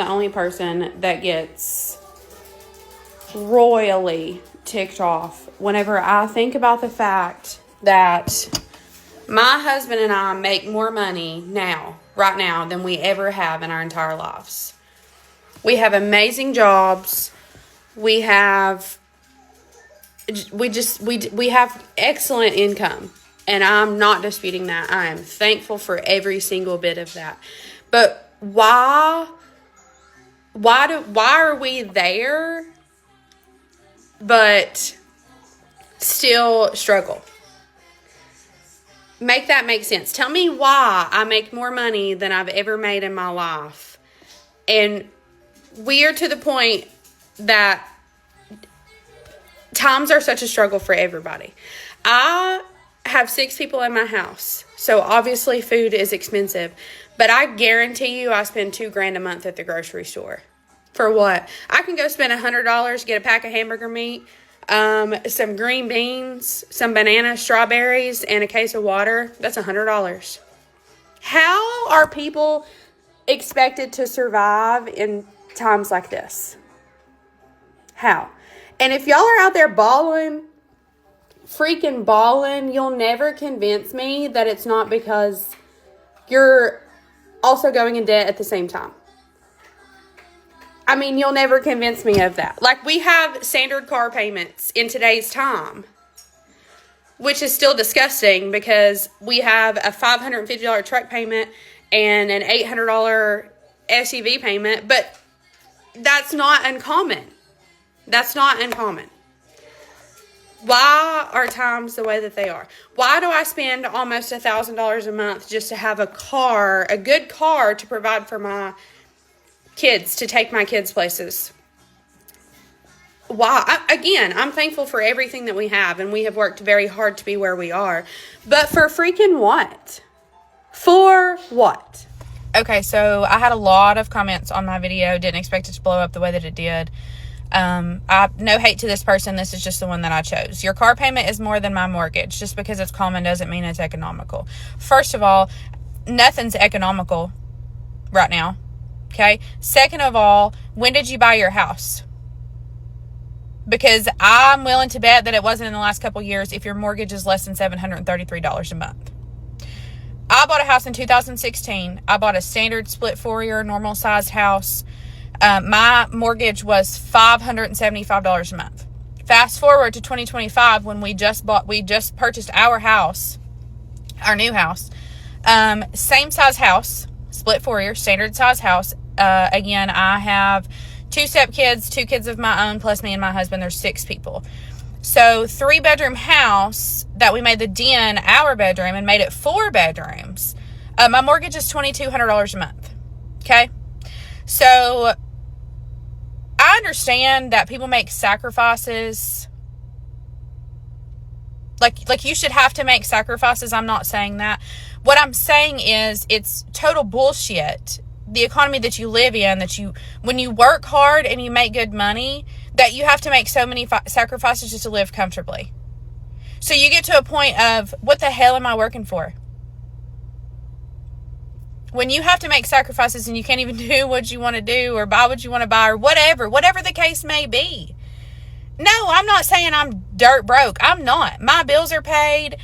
the only person that gets royally ticked off whenever I think about the fact that my husband and I make more money right now, than we ever have in our entire lives. We have amazing jobs. We have excellent income, and I'm not disputing that. I am thankful for every single bit of that. But why are we there but still struggle? Make that make sense. Tell me why I make more money than I've ever made in my life, and we are to the point that times are such a struggle for everybody. I have 6 people in my house, so obviously food is expensive, but I guarantee you I spend $2,000 a month at the grocery store. For what? I can go spend $100, get a pack of hamburger meat, some green beans, some bananas, strawberries, and a case of water. That's $100. How are people expected to survive in times like this? How? And if y'all are out there freaking balling, you'll never convince me that it's not because you're also going in debt at the same time. I mean, you'll never convince me of that. Like, we have standard car payments in today's time, which is still disgusting because we have a $550 truck payment and an $800 SUV payment, but that's not uncommon. That's not uncommon. Why are times the way that they are? Why do I spend almost $1,000 a month just to have a good car to provide for my kids, to take my kids places? Why? Again, I'm thankful for everything that we have, and we have worked very hard to be where we are. But for freaking what? For what? Okay, so I had a lot of comments on my video. Didn't expect it to blow up the way that it did. No hate to this person. This is just the one that I chose. Your car payment is more than my mortgage. Just because it's common doesn't mean it's economical. First of all, nothing's economical right now. Okay. Second of all, when did you buy your house? Because I'm willing to bet that it wasn't in the last couple years if your mortgage is less than $733 a month. I bought a house in 2016. I bought a standard split 4-year normal sized house. My mortgage was $575 a month. Fast forward to 2025 when we just purchased our house, our new house. Same size house, split 4-year, standard size house. Again, I have 2 stepkids, 2 kids of my own, plus me and my husband. There's 6 people. So 3-bedroom house that we made the den our bedroom and made it 4 bedrooms. My mortgage is $2,200 a month. Okay. So I understand that people make sacrifices. Like you should have to make sacrifices. I'm not saying that. What I'm saying is it's total bullshit. The economy that you live in, when you work hard and you make good money, that you have to make so many sacrifices just to live comfortably. So you get to a point of, what the hell am I working for? When you have to make sacrifices and you can't even do what you want to do or buy what you want to buy or whatever the case may be. No, I'm not saying I'm dirt broke. I'm not. My bills are paid.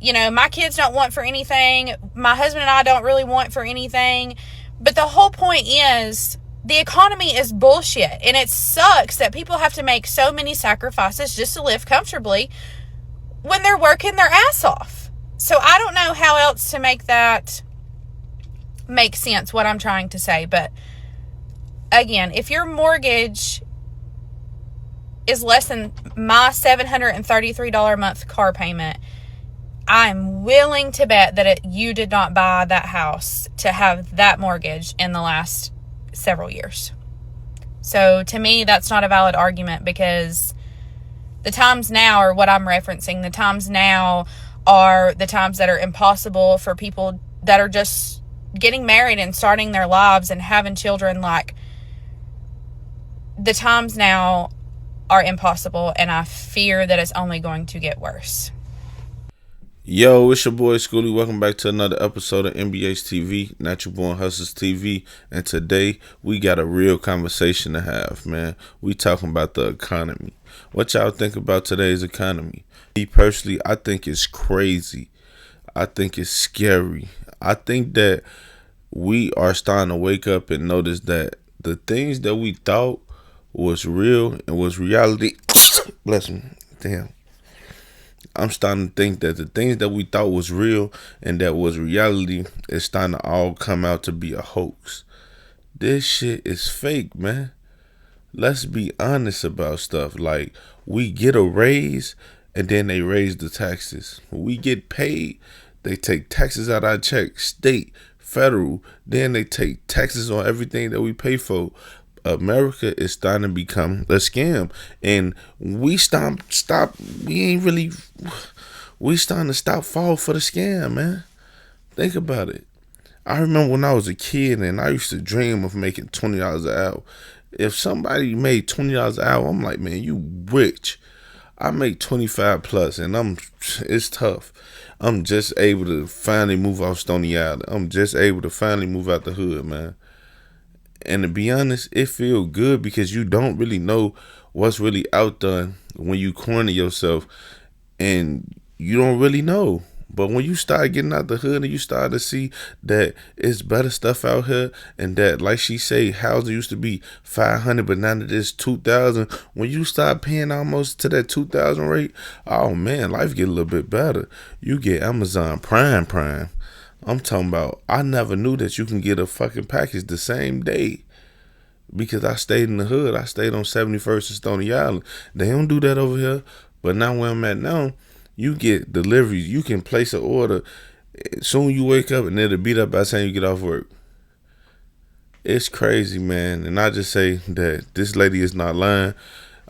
My kids don't want for anything. My husband and I don't really want for anything. But the whole point is, the economy is bullshit. And it sucks that people have to make so many sacrifices just to live comfortably when they're working their ass off. So I don't know how else to make that make sense, what I'm trying to say. But again, if your mortgage is less than my $733 a month car payment, I'm willing to bet that you did not buy that house to have that mortgage in the last several years. So to me, that's not a valid argument, because the times now are what I'm referencing. The times now are the times that are impossible for people that are just getting married and starting their lives and having children. Like, the times now are impossible, and I fear that it's only going to get worse. Yo, it's your boy Schoolie. Welcome back to another episode of NBH TV, Natural Born Hustlers TV. And today we got a real conversation to have, man. We talking about the economy. What y'all think about today's economy? Me personally, I think it's crazy. I think it's scary. I think that we are starting to wake up and notice that the things that we thought was real and was reality. Bless me. Damn. I'm starting to think that the things that we thought was real and that was reality is starting to all come out to be a hoax. This shit is fake, man. Let's be honest about stuff. Like, we get a raise and then they raise the taxes. When we get paid, they take taxes out our check, state, federal. Then they take taxes on everything that we pay for. America is starting to become a scam, and we ain't really, we starting to stop fall for the scam, man. Think about it. I remember when I was a kid and I used to dream of making $20 an hour. If somebody made $20 an hour, I'm like, man, you rich. I make 25 plus, and it's tough. I'm just able to finally move off Stony Island. I'm just able to finally move out the hood, man. And to be honest, it feels good because you don't really know what's really out there when you corner yourself, and you don't really know. But when you start getting out the hood and you start to see that it's better stuff out here, and that, like she say, housing used to be 500, but now that it's 2,000. When you start paying almost to that 2,000 rate, oh man, life get a little bit better. You get Amazon Prime. I'm talking about, I never knew that you can get a fucking package the same day because I stayed in the hood. I stayed on 71st and Stony Island. They don't do that over here. But now where I'm at now, you get deliveries. You can place an order. Soon you wake up and it'll beat up by the time you get off work. It's crazy, man. And I just say that this lady is not lying.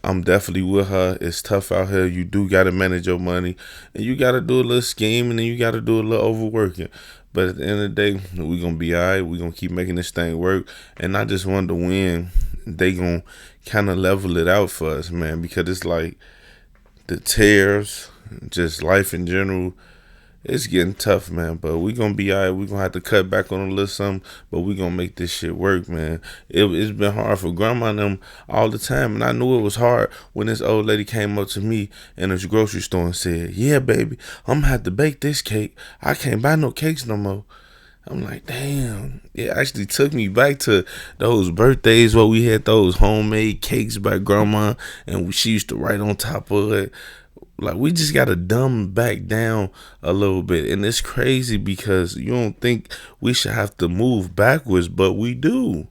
I'm definitely with her. It's tough out here. You do got to manage your money, and you got to do a little scheming, and you got to do a little overworking. But at the end of the day, we going to be all right. We going to keep making this thing work. And I just wonder when they going to kind of level it out for us, man, because it's like the tariffs, just life in general. It's getting tough, man, but we gonna be alright. We gonna have to cut back on a little something, but we gonna make this shit work, man. It's been hard for grandma and them all the time, and I knew it was hard when this old lady came up to me in this grocery store and said, "Yeah, baby, I'm gonna have to bake this cake. I can't buy no cakes no more." I'm like, damn. It actually took me back to those birthdays where we had those homemade cakes by grandma, and she used to write on top of it. Like, we just gotta dumb back down a little bit. And it's crazy because you don't think we should have to move backwards, but we do.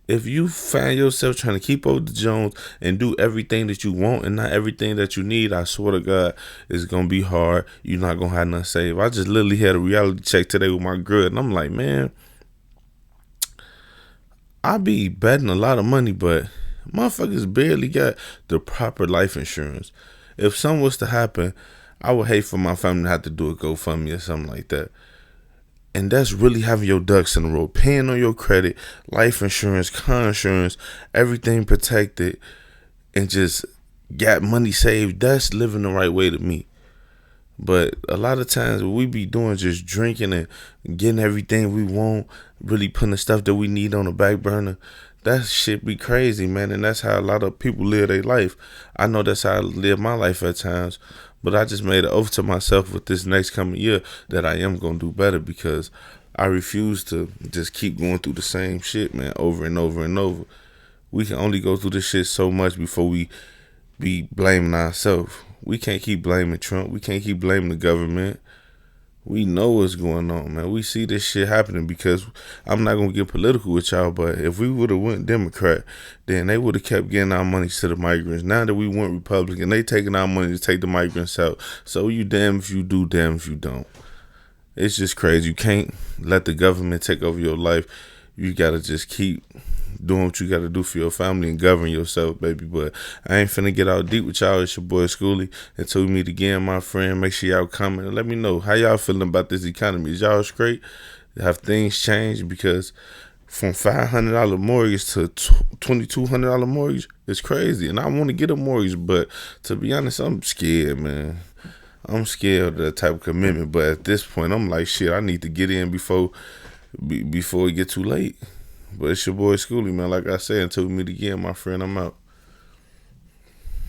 If you find yourself trying to keep up with the Jones and do everything that you want and not everything that you need, I swear to God, it's gonna be hard. You're not gonna have nothing saved. I just literally had a reality check today with my girl, and I'm like, man, I be betting a lot of money, but motherfuckers barely got the proper life insurance. If something was to happen, I would hate for my family to have to do a GoFundMe or something like that. And that's really having your ducks in a row, paying on your credit, life insurance, car insurance, everything protected, and just got money saved. That's living the right way to me. But a lot of times what we be doing just drinking and getting everything we want, really putting the stuff that we need on the back burner. That shit be crazy, man. And that's how a lot of people live their life. I know that's how I live my life at times. But I just made an oath to myself with this next coming year that I am going to do better, because I refuse to just keep going through the same shit, man, over and over and over. We can only go through this shit so much before we be blaming ourselves. We can't keep blaming Trump. We can't keep blaming the government. We know what's going on, man. We see this shit happening because I'm not gonna get political with y'all, but if we would have went Democrat, then they would have kept getting our money to the migrants. Now that we went Republican, they taking our money to take the migrants out. So you damn if you do, damn if you don't. It's just crazy. You can't let the government take over your life. You gotta just keep doing what you gotta do for your family and govern yourself, baby. But I ain't finna get out deep with y'all. It's your boy Schoolie. Until we meet again, my friend, make sure y'all comment and let me know how y'all feeling about this economy. Is y'all straight? Have things changed? Because from $500 mortgage to $2,200 mortgage, it's crazy. And I want to get a mortgage, but to be honest, I'm scared, man. I'm scared of that type of commitment. But at this point, I'm like, shit, I need to get in before it get too late. But it's your boy Schoolie, man. Like I said, until we meet again, my friend, I'm out.